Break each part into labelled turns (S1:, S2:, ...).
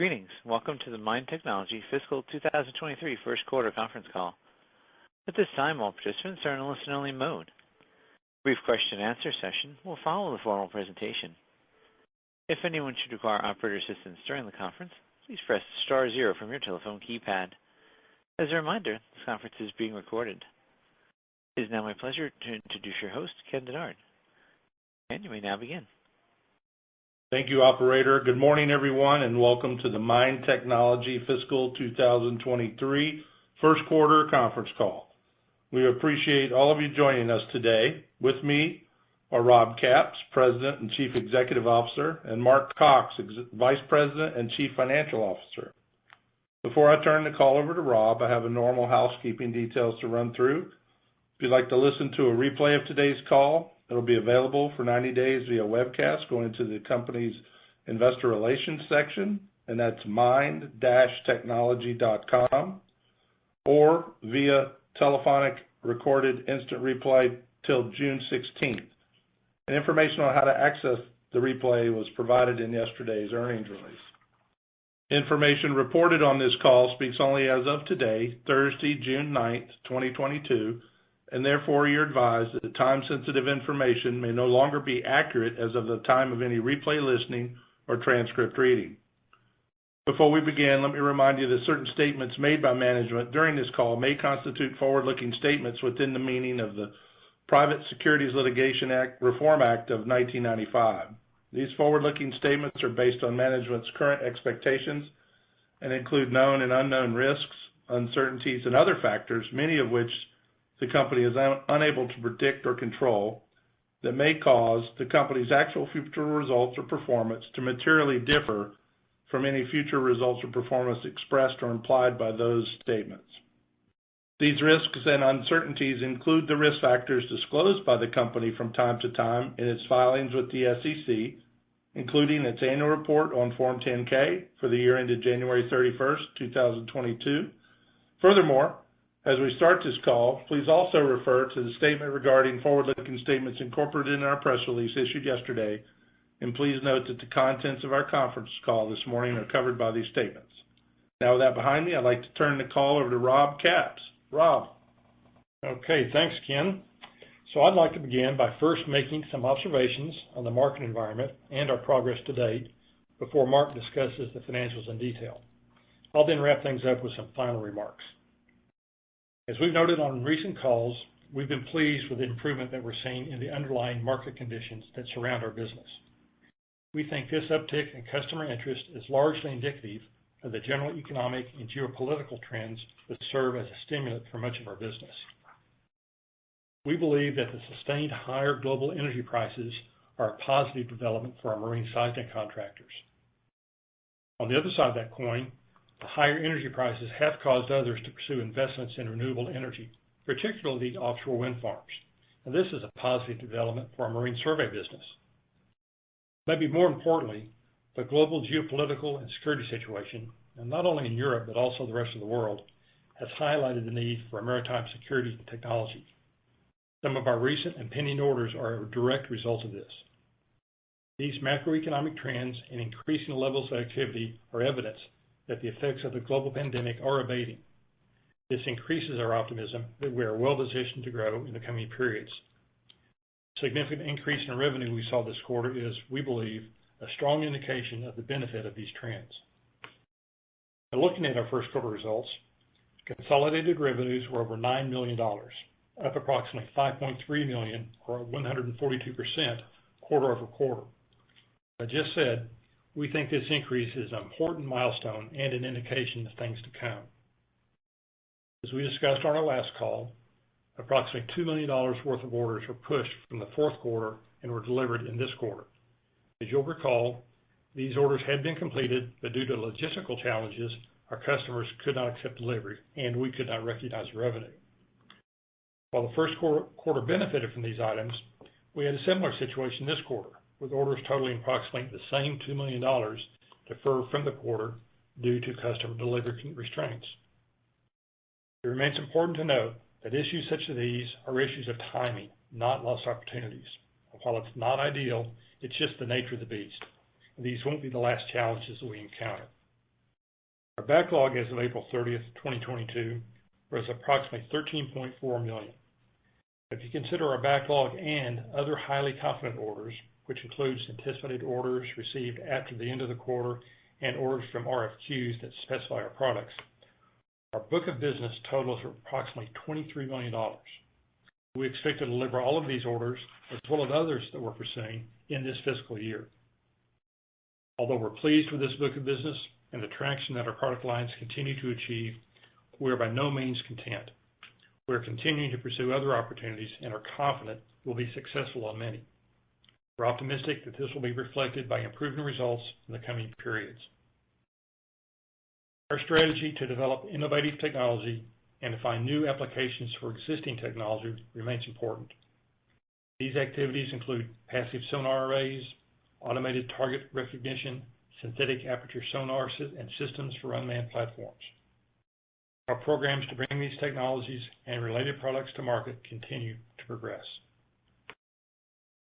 S1: Greetings. Welcome to the MIND Technology Fiscal 2023 First Quarter Conference Call. At this time, all participants are in a listen-only mode. A brief question-and-answer session will follow the formal presentation. If anyone should require operator assistance during the conference, please press star zero from your telephone keypad. As a reminder, this conference is being recorded. It is now my pleasure to introduce your host, Ken Denard. Ken, you may now begin.
S2: Thank you, operator. Good morning, everyone, and welcome to the MIND Technology Fiscal 2023 First Quarter Conference Call. We appreciate all of you joining us today. With me are Rob Capps, President and Chief Executive Officer, and Mark Cox, Vice President and Chief Financial Officer. Before I turn the call over to Rob, I have a normal housekeeping details to run through. If you'd like to listen to a replay of today's call, it'll be available for 90 days via webcast going to the company's investor relations section, and that's mind-technology.com, or via telephonic recorded instant replay till June 16th. And information on how to access the replay was provided in yesterday's earnings release. Information reported on this call speaks only as of today, Thursday, June 9th, 2022, and therefore you're advised that time-sensitive information may no longer be accurate as of the time of any replay listening or transcript reading. Before we begin, let me remind you that certain statements made by management during this call may constitute forward-looking statements within the meaning of the Private Securities Litigation Reform Act of 1995. These forward-looking statements are based on management's current expectations and include known and unknown risks, uncertainties, and other factors, many of which the company is unable to predict or control, that may cause the company's actual future results or performance to materially differ from any future results or performance expressed or implied by those statements. These risks and uncertainties include the risk factors disclosed by the company from time to time in its filings with the SEC, including its annual report on Form 10-K for the year ended January 31st, 2022. Furthermore, as we start this call, please also refer to the statement regarding forward-looking statements incorporated in our press release issued yesterday, and please note that the contents of our conference call this morning are covered by these statements. Now, with that behind me, I'd like to turn the call over to Rob Capps. Rob.
S3: Okay, thanks, Ken. So I'd like to begin by first making some observations on the market environment and our progress to date before Mark discusses the financials in detail. I'll then wrap things up with some final remarks. As we've noted on recent calls, we've been pleased with the improvement that we're seeing in the underlying market conditions that surround our business. We think this uptick in customer interest is largely indicative of the general economic and geopolitical trends that serve as a stimulant for much of our business. We believe that the sustained higher global energy prices are a positive development for our marine seismic contractors. On the other side of that coin, the higher energy prices have caused others to pursue investments in renewable energy, particularly offshore wind farms. And this is a positive development for our marine survey business. Maybe more importantly, the global geopolitical and security situation, and not only in Europe but also the rest of the world, has highlighted the need for maritime security technology. Some of our recent and pending orders are a direct result of this. These macroeconomic trends and increasing levels of activity are evidence that the effects of the global pandemic are abating. This increases our optimism that we are well positioned to grow in the coming periods. The significant increase in revenue we saw this quarter is, we believe, a strong indication of the benefit of these trends. Now, looking at our first quarter results, consolidated revenues were over $9 million, up approximately $5.3 million, or 142% quarter over quarter. As I just said, we think this increase is an important milestone and an indication of things to come. As we discussed on our last call, approximately $2 million worth of orders were pushed from the fourth quarter and were delivered in this quarter. As you'll recall, these orders had been completed, but due to logistical challenges, our customers could not accept delivery, and we could not recognize revenue. While the first quarter benefited from these items, we had a similar situation this quarter, with orders totaling approximately the same $2 million deferred from the quarter due to customer delivery restraints. It remains important to note that issues such as these are issues of timing, not lost opportunities. While it's not ideal, it's just the nature of the beast. These won't be the last challenges that we encounter. Our backlog as of April 30th, 2022 was approximately $13.4 million. If you consider our backlog and other highly confident orders, which includes anticipated orders received after the end of the quarter and orders from RFQs that specify our products, our book of business totals approximately $23 million. We expect to deliver all of these orders, as well as others that we're pursuing, in this fiscal year. Although we're pleased with this book of business and the traction that our product lines continue to achieve, we are by no means content. We are continuing to pursue other opportunities and are confident we'll be successful on many. We're optimistic that this will be reflected by improving results in the coming periods. Our strategy to develop innovative technology and to find new applications for existing technology remains important. These activities include passive sonar arrays, automated target recognition, synthetic aperture sonar and systems for unmanned platforms. Our programs to bring these technologies and related products to market continue to progress.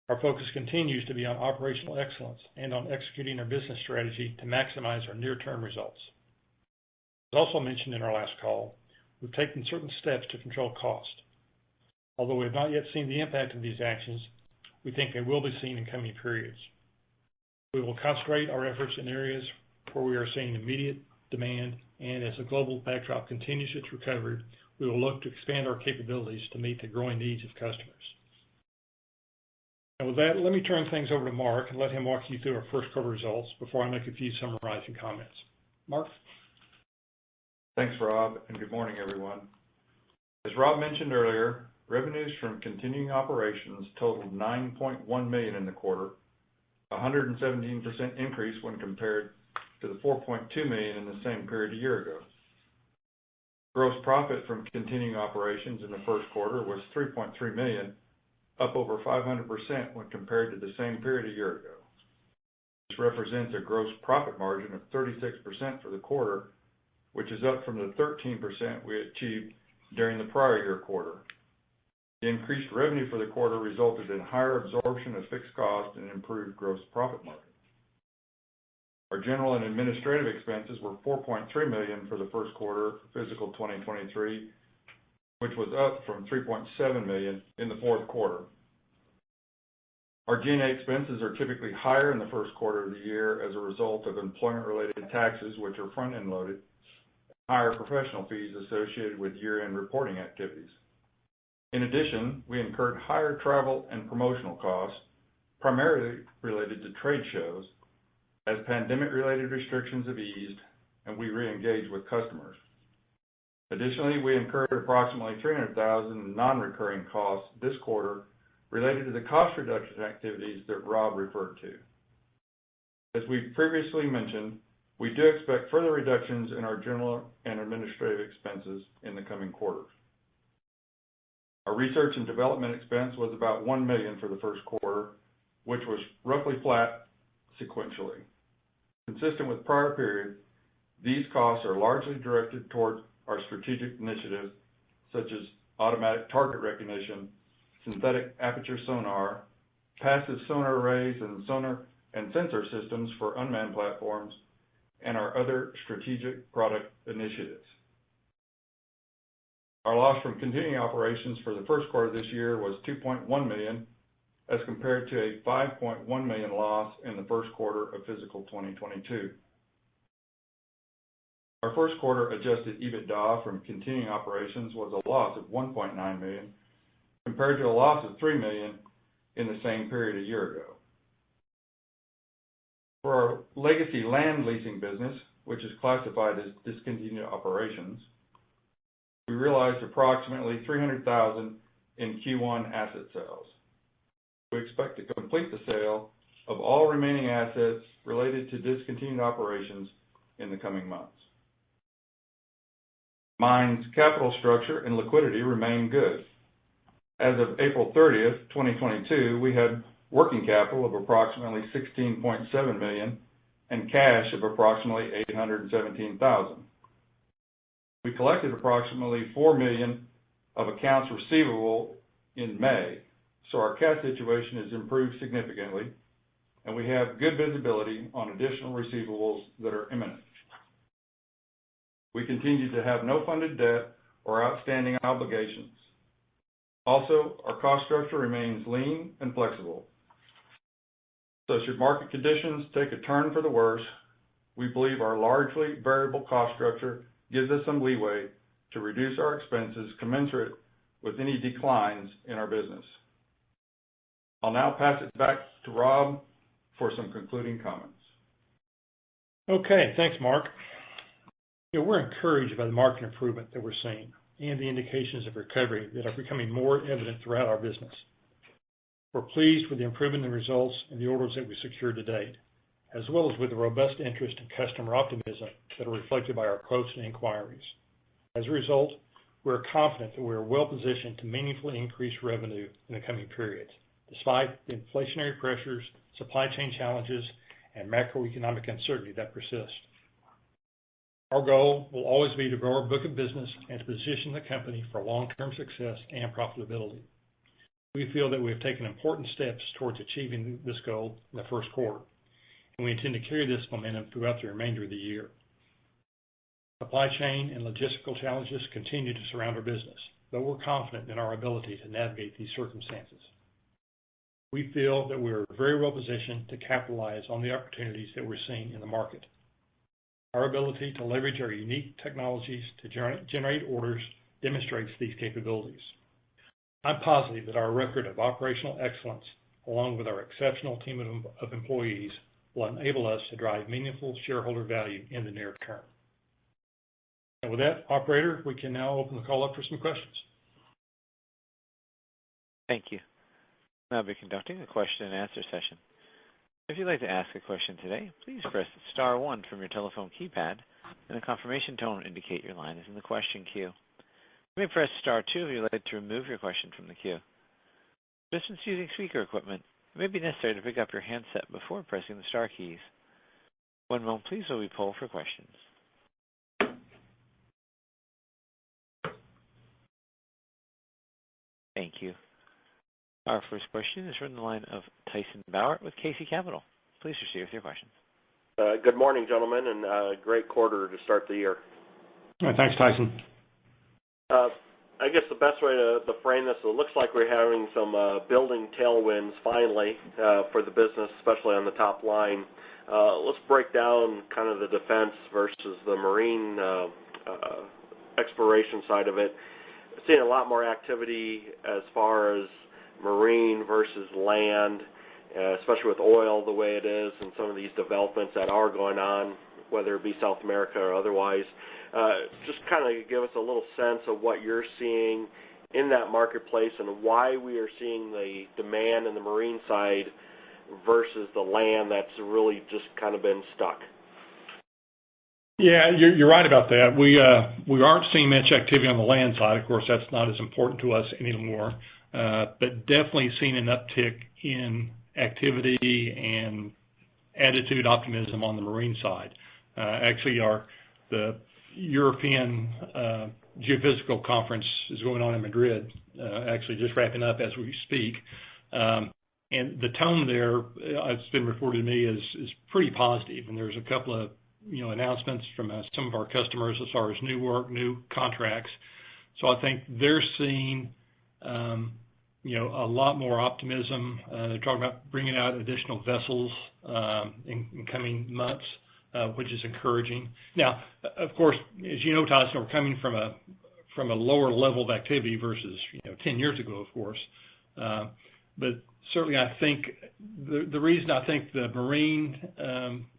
S3: Our focus continues to be on operational excellence and on executing our business strategy to maximize our near-term results. As also mentioned in our last call, we've taken certain steps to control cost. Although we have not yet seen the impact of these actions, we think they will be seen in coming periods. We will concentrate our efforts in areas where we are seeing immediate demand, and as the global backdrop continues its recovery, we will look to expand our capabilities to meet the growing needs of customers. And with that, let me turn things over to Mark and let him walk you through our first quarter results before I make a few summarizing comments. Mark?
S4: Thanks, Rob, and good morning, everyone. As Rob mentioned earlier, revenues from continuing operations totaled $9.1 million in the quarter, a 117% increase when compared to the $4.2 million in the same period a year ago. Gross profit from continuing operations in the first quarter was $3.3 million, up over 500% when compared to the same period a year ago. This represents a gross profit margin of 36% for the quarter, which is up from the 13% we achieved during the prior year quarter. The increased revenue for the quarter resulted in higher absorption of fixed costs and improved gross profit margin. Our general and administrative expenses were $4.3 million for the first quarter of fiscal 2023, which was up from $3.7 million in the fourth quarter. Our G&A expenses are typically higher in the first quarter of the year as a result of employment-related taxes, which are front-end loaded, and higher professional fees associated with year-end reporting activities. In addition, we incurred higher travel and promotional costs, primarily related to trade shows, as pandemic-related restrictions have eased and we re-engage with customers. Additionally, we incurred approximately $300,000 in non-recurring costs this quarter related to the cost reduction activities that Rob referred to. As we previously mentioned, we do expect further reductions in our general and administrative expenses in the coming quarters. Our research and development expense was about $1 million for the first quarter, which was roughly flat sequentially. Consistent with prior periods, these costs are largely directed towards our strategic initiatives, such as automatic target recognition, synthetic aperture sonar, passive sonar arrays and sonar and sensor systems for unmanned platforms, and our other strategic product initiatives. Our loss from continuing operations for the first quarter of this year was $2.1 million, as compared to a $5.1 million loss in the first quarter of fiscal 2022. Our first quarter adjusted EBITDA from continuing operations was a loss of $1.9 million, compared to a loss of $3 million in the same period a year ago. For our legacy land leasing business, which is classified as discontinued operations, we realized approximately $300,000 in Q1 asset sales. We expect to complete the sale of all remaining assets related to discontinued operations in the coming months. MIND's capital structure and liquidity remain good. As of April 30th, 2022, we had working capital of approximately $16.7 million and cash of approximately $817,000. We collected approximately $4 million of accounts receivable in May, so our cash situation has improved significantly, and we have good visibility on additional receivables that are imminent. continue to have no funded debt or outstanding obligations. Also, our cost structure remains lean and flexible. So should market conditions take a turn for the worse, we believe our largely variable cost structure gives us some leeway to reduce our expenses commensurate with any declines in our business. I'll now pass it back to Rob for some concluding comments.
S3: Okay, thanks, Mark. We're encouraged by the market improvement that we're seeing and the indications of recovery that are becoming more evident throughout our business. We're pleased with the improvement in results and the orders that we secured to date, as well as with the robust interest and customer optimism that are reflected by our quotes and inquiries. As a result, we're confident that we are well positioned to meaningfully increase revenue in the coming periods, despite the inflationary pressures, supply chain challenges, and macroeconomic uncertainty that persist. Our goal will always be to grow our book of business and to position the company for long-term success and profitability. We feel that we have taken important steps towards achieving this goal in the first quarter, and we intend to carry this momentum throughout the remainder of the year. Supply chain and logistical challenges continue to surround our business, but we're confident in our ability to navigate these circumstances. We feel that we are very well positioned to capitalize on the opportunities that we're seeing in the market. Our ability to leverage our unique technologies to generate orders demonstrates these capabilities. I'm positive that our record of operational excellence, along with our exceptional team of employees, will enable us to drive meaningful shareholder value in the near term. And with that, operator, we can now open the call up for some questions.
S1: Thank you. We'll now be conducting a question and answer session. If you'd like to ask a question today, please press star 1 from your telephone keypad, and a confirmation tone will indicate your line is in the question queue. You may press star 2 if you'd like to remove your question from the queue. For participants using speaker equipment, it may be necessary to pick up your handset before pressing the star keys. One moment please while we poll for questions. Thank you. Our first question is from the line of Tyson Bauer with Casey Capital. Please proceed with your questions.
S5: Good morning, gentlemen, and great quarter to start the year.
S3: Thanks, Tyson.
S5: I guess the best way to frame this, it looks like we're having some building tailwinds finally for the business, especially on the top line. Let's break down kind of the defense versus the marine exploration side of it. Seeing a lot more activity as far as marine versus land, especially with oil the way it is and some of these developments that are going on, whether it be South America or otherwise. Just kind of give us a little sense of what you're seeing in that marketplace and why we are seeing the demand in the marine side versus the land that's really just kind of been stuck.
S3: Yeah, you're right about that. We aren't seeing much activity on the land side. Of course, that's not as important to us anymore. But definitely seeing an uptick in activity and attitude optimism on the marine side. Actually, the European Geophysical Conference is going on in Madrid, actually just wrapping up as we speak. And the tone there, it's been reported to me, is pretty positive. And there's a couple of announcements from some of our customers as far as new work, new contracts. So I think they're seeing a lot more optimism. They're talking about bringing out additional vessels in coming months, which is encouraging. Now, of course, as you know, Tyson, we're coming from a lower level of activity versus 10 years ago, of course. But certainly, I think the reason I think the marine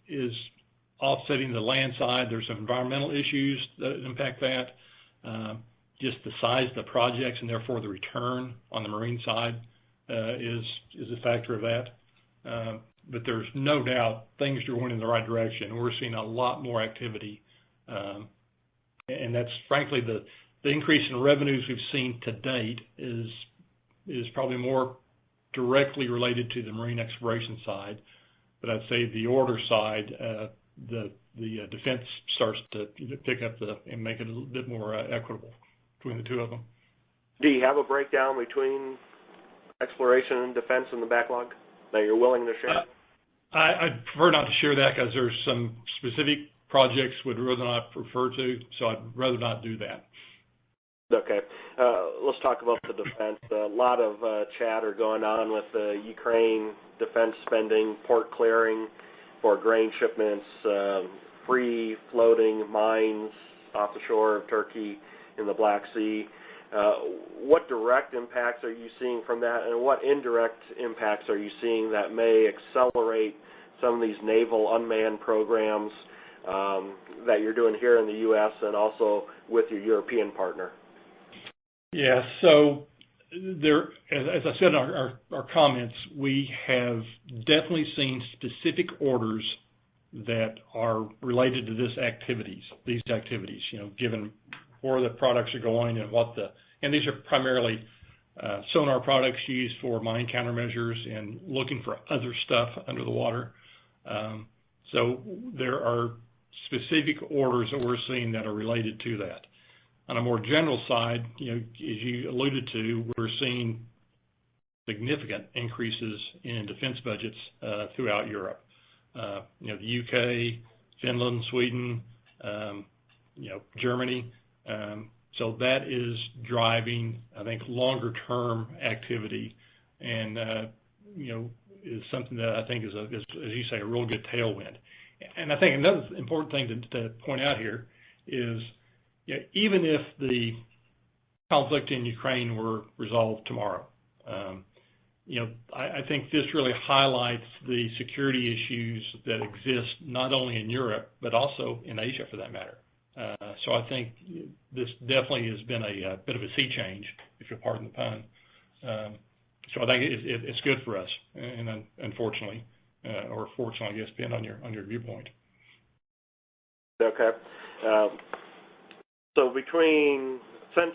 S3: is offsetting the land side, there's some environmental issues that impact that. Just the size of the projects and therefore the return on the marine side is a factor of that. But there's no doubt things are going in the right direction. We're seeing a lot more activity. And that's frankly the increase in revenues we've seen to date is probably more directly related to the marine exploration side. But I'd say the order side, the defense starts to pick up and make it a little bit more equitable between the two of them.
S5: Do you have a breakdown between exploration and defense in the backlog that you're willing to share?
S3: I'd prefer not to share that because there's some specific projects would rather not refer to, so I'd rather not do that.
S5: Okay. Let's talk about the defense. A lot of chatter going on with the Ukraine defense spending, port clearing for grain shipments, free floating mines off the shore of Turkey in the Black Sea. What direct impacts are you seeing from that, and what indirect impacts are you seeing that may accelerate some of these naval unmanned programs that you're doing here in the U.S. and also with your European partner?
S3: Yeah, so there, as I said in our comments, we have definitely seen specific orders that are related to these activities, given where the products are going and these are primarily sonar products used for mine countermeasures and looking for other stuff under the water. So there are specific orders that we're seeing that are related to that. On a more general side, as you alluded to, we're seeing significant increases in defense budgets throughout Europe. The UK, Finland, Sweden, Germany. So that is driving, I think, longer-term activity, and is something that I think is, as you say, a real good tailwind. And I think another important thing to point out here is, even if the conflict in Ukraine were resolved tomorrow, I think this really highlights the security issues that exist not only in Europe but also in Asia, for that matter. So I think this definitely has been a bit of a sea change, if you'll pardon the pun. So I think it's good for us, and unfortunately, or fortunately, I guess, depending on your viewpoint.
S5: Okay. So since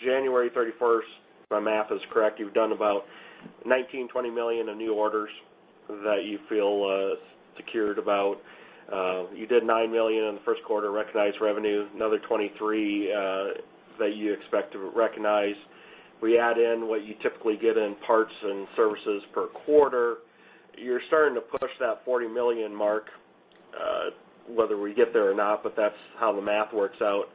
S5: January 31st, my math is correct, you've done about 19-20 million of new orders that you feel secured about. You did 9 million in the first quarter recognized revenue, another 23 that you expect to recognize. We add in what you typically get in parts and services per quarter. You're starting to push that 40 million mark, whether we get there or not, but that's how the math works out.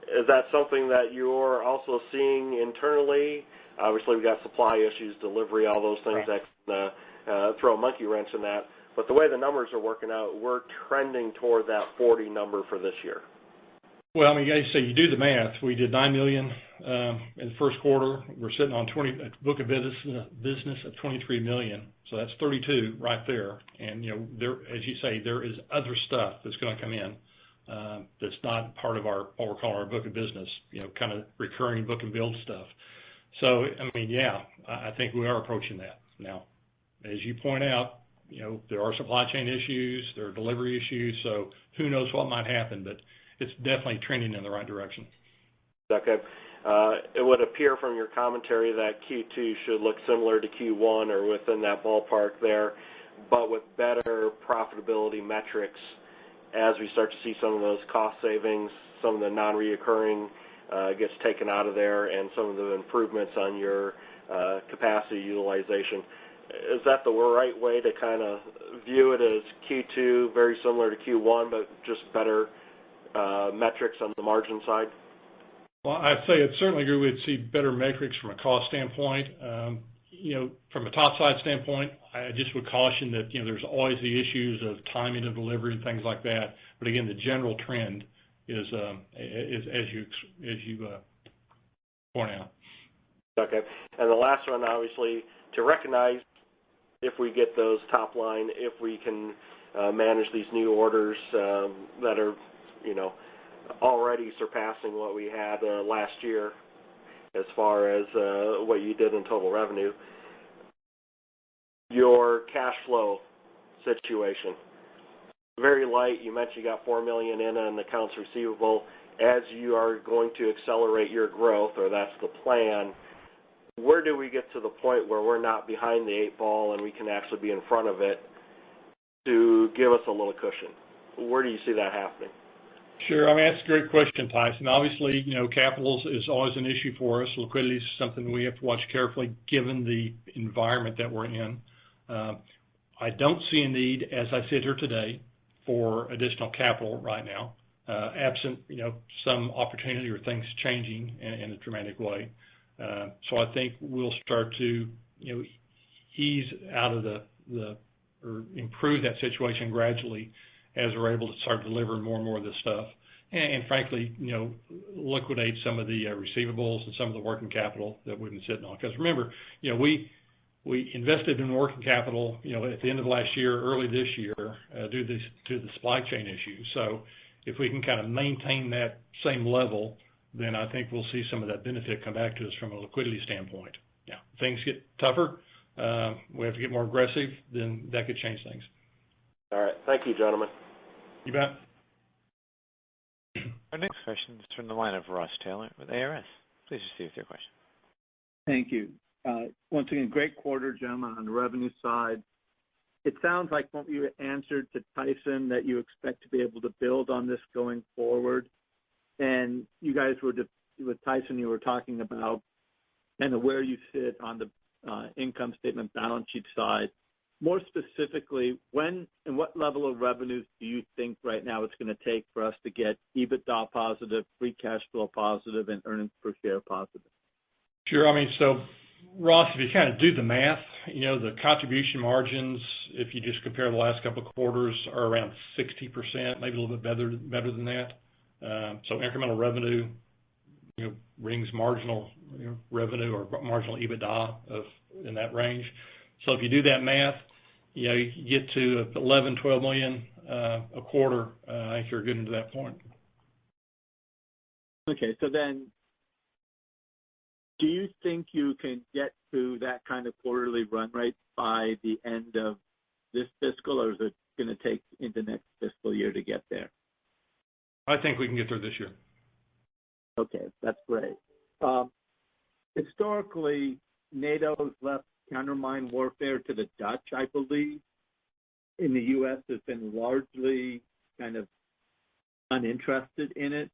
S5: Is that something that you're also seeing internally? Obviously, we've got supply issues, delivery, all those things
S3: right.
S5: that can throw a monkey wrench in that. But the way the numbers are working out, we're trending toward that 40 number for this year.
S3: Well, I mean, as you say, you do the math. We did 9 million in the first quarter. We're sitting on a book of business of 23 million. So that's 32 right there. And, there, as you say, there is other stuff that's going to come in that's not part of what we're calling our book of business, kind of recurring book and build stuff. So, I mean, yeah, I think we are approaching that now. As you point out, there are supply chain issues, there are delivery issues, so who knows what might happen, but it's definitely trending in the right direction.
S5: Okay. It would appear from your commentary that Q2 should look similar to Q1 or within that ballpark there, but with better profitability metrics as we start to see some of those cost savings, some of the non-reoccurring gets taken out of there, and some of the improvements on your capacity utilization. Is that the right way to kind of view it, as Q2 very similar to Q1, but just better metrics on the margin side?
S3: Well, I'd say it's certainly good we'd see better metrics from a cost standpoint. From a top side standpoint, I just would caution that, there's always the issues of timing of delivery and things like that. But again, the general trend is as you point out.
S5: Okay. And the last one, obviously, to recognize if we get those top line, if we can manage these new orders that are, already surpassing what we had last year as far as what you did in total revenue. Your cash flow situation, very light. You mentioned you got $4 million in on accounts receivable. As you are going to accelerate your growth, or that's the plan, where do we get to the point where we're not behind the 8 ball and we can actually be in front of it to give us a little cushion? Where do you see that happening?
S3: Sure. I mean, that's a great question, Tyson. Obviously, capital is always an issue for us. Liquidity is something we have to watch carefully given the environment that we're in. I don't see a need, as I sit here today, for additional capital right now, absent, some opportunity or things changing in a dramatic way. So I think we'll start to, ease out of or improve that situation gradually as we're able to start delivering more and more of this stuff. And frankly, liquidate some of the receivables and some of the working capital that we've been sitting on. Because remember, we invested in working capital, at the end of last year, early this year, due to the supply chain issues. So if we can kind of maintain that same level, then I think we'll see some of that benefit come back to us from a liquidity standpoint. Now, if things get tougher, we have to get more aggressive, then that could change things.
S5: All right. Thank you, gentlemen.
S3: You bet.
S1: Our next question is from the line of Ross Taylor with ARS. Please proceed with your question.
S6: Thank you. Once again, great quarter, gentlemen, on the revenue side. It sounds like what you answered to Tyson that you expect to be able to build on this going forward. And you guys with Tyson, you were talking about kind of where you sit on the income statement balance sheet side. More specifically, when and what level of revenues do you think right now it's going to take for us to get EBITDA positive, free cash flow positive, and earnings per share positive?
S3: Sure. So Ross, if you kind of do the math, the contribution margins, if you just compare the last couple of quarters, are around 60%, maybe a little bit better than that. So incremental revenue, brings marginal revenue or marginal EBITDA in that range. So if you do that math, you get to 11, 12 million a quarter. I think you're getting to that point.
S6: Okay, so then do you think you can get to that kind of quarterly run rate by the end of this fiscal, or is it going to take into next fiscal year to get there?
S3: I think we can get there this year.
S6: Okay, that's great. Historically, NATO's left countermine warfare to the Dutch, I believe. In the U.S., has been largely kind of uninterested in it.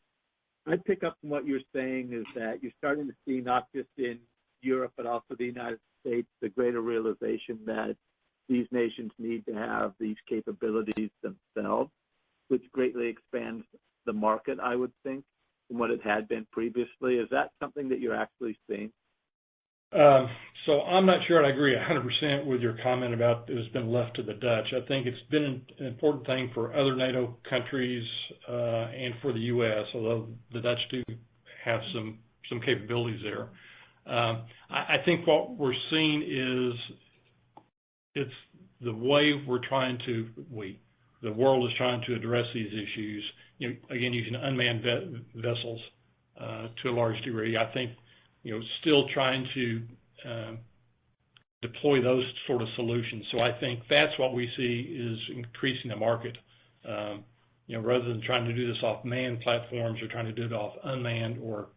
S6: I pick up from what you're saying is that you're starting to see, not just in Europe, but also the United States, the greater realization that these nations need to have these capabilities themselves, which greatly expands the market, I would think, from what it had been previously. Is that something that you're actually seeing?
S3: So I'm not sure I agree 100% with your comment about it has been left to the Dutch. I think it's been an important thing for other NATO countries and for the U.S., although the Dutch do have some capabilities there. I think what we're seeing is it's the way the world is trying to address these issues, again, using unmanned vessels to a large degree. I think still trying to deploy those sort of solutions. So I think that's what we see is increasing the market. Rather than trying to do this off manned platforms or trying to do it off unmanned or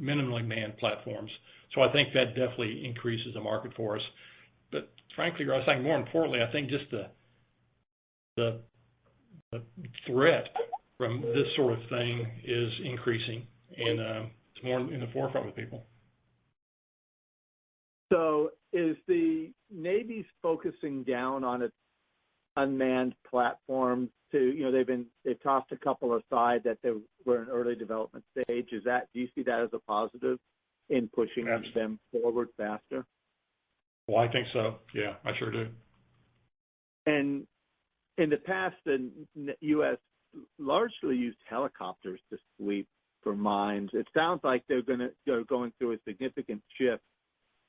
S3: minimally manned platforms. So I think that definitely increases the market for us. But frankly, I think more importantly, I think just the threat from this sort of thing is increasing, and it's more in the forefront with people.
S6: So is the Navy's focusing down on its unmanned platforms they've tossed a couple aside that they were in early development stage. Do you see that as a positive in pushing them forward faster?
S3: Well, I think so. Yeah, I sure do. And
S6: in the past, the U.S. largely used helicopters to sweep for mines. It sounds like they're going through a significant shift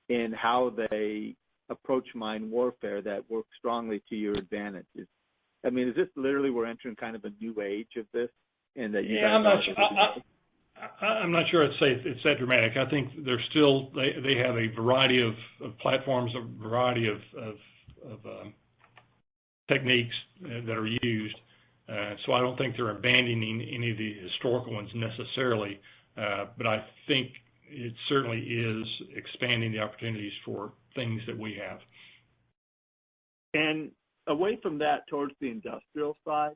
S6: in how they approach mine warfare that works strongly to your advantage. Is this literally we're entering kind of a new age of this? And that you
S3: I'm not sure. I'm not sure I'd say it's that dramatic. I think they're still they have a variety of platforms, a variety of techniques that are used. So I don't think they're abandoning any of the historical ones necessarily, but I think it certainly is expanding the opportunities for things that we have.
S6: And away from that, towards the industrial side,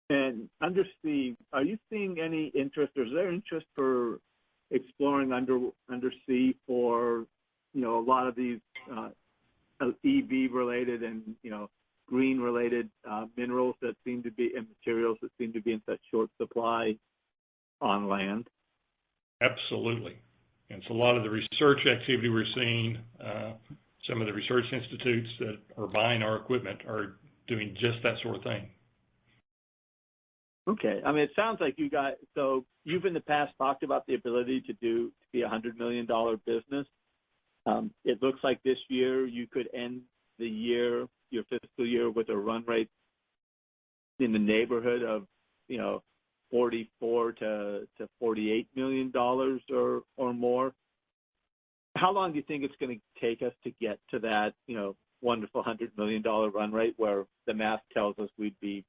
S6: and undersea, are you seeing any interest, or is there interest for exploring undersea for, a lot of these EV related and, green-related minerals that seem to be, and materials that seem to be in such short supply on land?
S3: Absolutely. And so a lot of the research activity we're seeing, some of the research institutes that are buying our equipment are doing just that sort of thing.
S6: Okay. I mean, it sounds like so you've in the past talked about the ability to be a $100 million business. It looks like this year you could end the year, your fiscal year, with a run rate in the neighborhood of, 44 to $48 million or more. How long do you think it's going to take us to get to that, wonderful $100 million run rate where the math tells us we'd be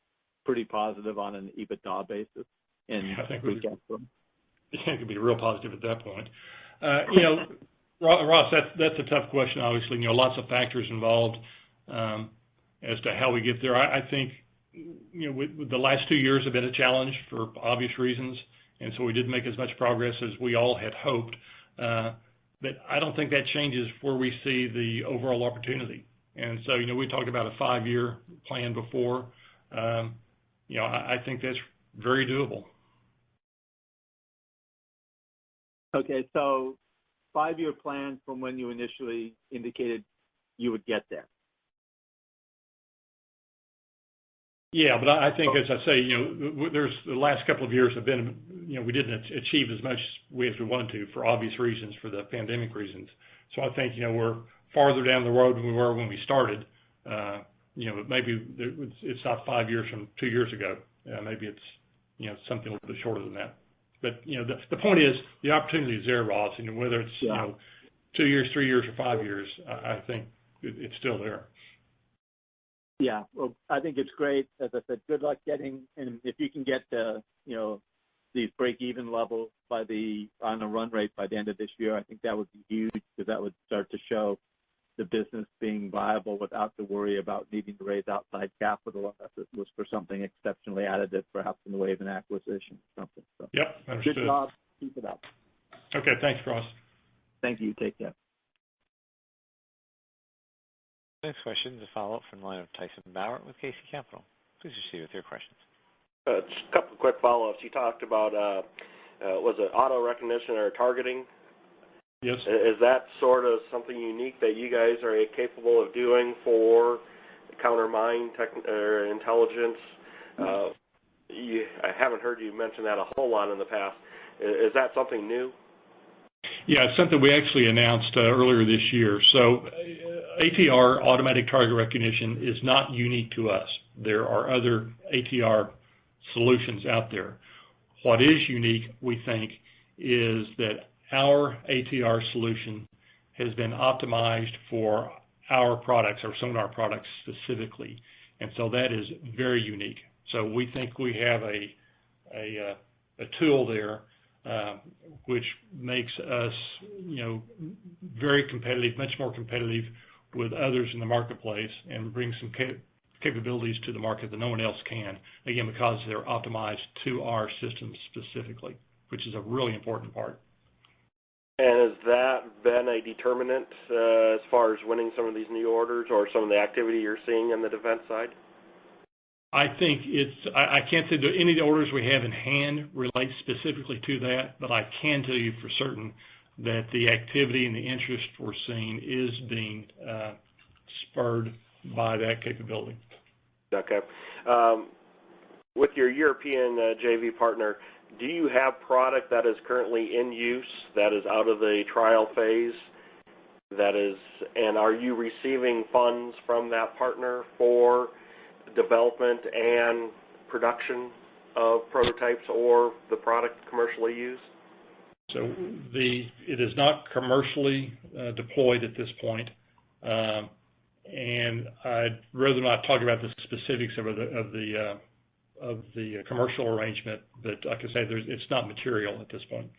S6: pretty positive on an EBITDA basis? And
S3: I think
S6: it
S3: could be real positive at that point. Ross, that's a tough question. Obviously, lots of factors involved as to how we get there. I think, with the last 2 years have been a challenge for obvious reasons, and so we didn't make as much progress as we all had hoped. But I don't think that changes where we see the overall opportunity. And so, we talked about a 5-year plan before. I think that's very doable.
S6: Okay, so 5-year plan from when you initially indicated you would get there.
S3: Yeah, but I think, as I say, there's the last couple of years have been, we didn't achieve as much as we wanted to for obvious reasons, for the pandemic reasons. So I think, we're farther down the road than we were when we started. Maybe it's not 5 years from 2 years ago. Maybe it's something a little bit shorter than that. But, the point is, the opportunity is there, Ross, whether it's, 2 years, 3 years, or 5 years, I think it's still there.
S6: Yeah, well, I think it's great. As I said, good luck and if you can get to, these break-even levels on a run rate by the end of this year, I think that would be huge, because that would start to show the business being viable without the worry about needing to raise outside capital unless it was for something exceptionally additive, perhaps in the way of an acquisition or something. So,
S3: yep, understood.
S6: Good job. Keep it up.
S3: Okay, thanks, Ross.
S6: Thank you. Take care.
S1: Next question is a follow-up from the line of Tyson Bauer with Casey Capital. Please proceed with your questions.
S5: Just a couple of quick follow-ups. You talked about, was it auto recognition or targeting?
S3: Yes.
S5: Is that sort of something unique that you guys are capable of doing for counter-mine intelligence? I haven't heard you mention that a whole lot in the past. Is that something new?
S3: Yeah, it's something we actually announced earlier this year. So ATR, automatic target recognition, is not unique to us. There are other ATR solutions out there. What is unique, we think, is that our ATR solution has been optimized for our products, or sonar products specifically. And so that is very unique. So we think we have a tool there which makes us, very competitive, much more competitive with others in the marketplace, and brings some capabilities to the market that no one else can, again, because they're optimized to our systems specifically, which is a really important part.
S5: And has that been a determinant as far as winning some of these new orders or some of the activity you're seeing on the defense side?
S3: I think I can't say that any of the orders we have in hand relate specifically to that, but I can tell you for certain that the activity and the interest we're seeing is being spurred by that capability.
S5: Okay. With your European JV partner, do you have product that is currently in use, that is out of the trial phase, and are you receiving funds from that partner for development and production of prototypes or the product commercially used?
S3: So it is not commercially deployed at this point, and I'd rather not talk about the specifics of the commercial arrangement, but like I say, it's not material at this point.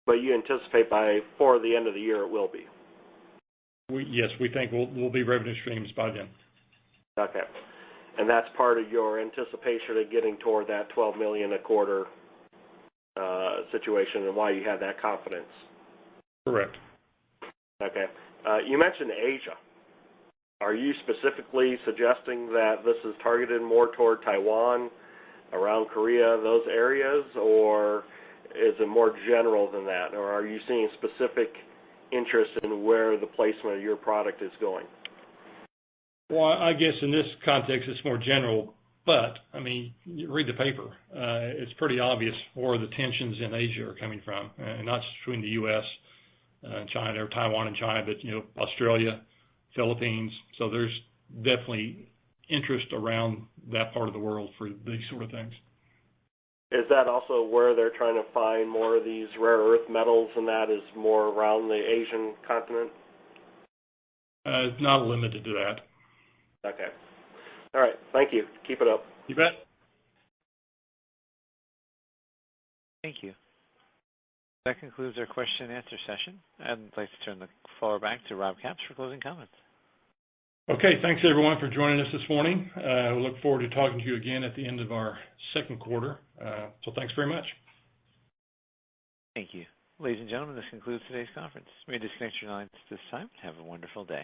S5: But you anticipate before the end of the year it will be?
S3: Yes, we think we'll be revenue streams by then.
S5: Okay. And that's part of your anticipation of getting toward that $12 million a quarter situation, and why you have that confidence?
S3: Correct.
S5: Okay. You mentioned Asia. Are you specifically suggesting that this is targeted more toward Taiwan, around Korea, those areas, or is it more general than that? Or are you seeing specific interest in where the placement of your product is going?
S3: Well, I guess in this context it's more general, but, I mean, you read the paper. It's pretty obvious where the tensions in Asia are coming from, and not just between the U.S. And China, or Taiwan and China, but, Australia, Philippines. So there's definitely interest around that part of the world for these sort of things.
S5: Is that also where they're trying to find more of these rare earth metals, and that is more around the Asian continent?
S3: It's not limited to that.
S5: Okay. All right. Thank you. Keep it up.
S3: You bet.
S1: Thank you. That concludes our question and answer session. I'd like to turn the floor back to Rob Capps for closing comments.
S3: Okay, thanks everyone for joining us this morning. We look forward to talking to you again at the end of our second quarter. So thanks very much.
S1: Thank you. Ladies and gentlemen, this concludes today's conference. You may disconnect your lines at this time. Have a wonderful day.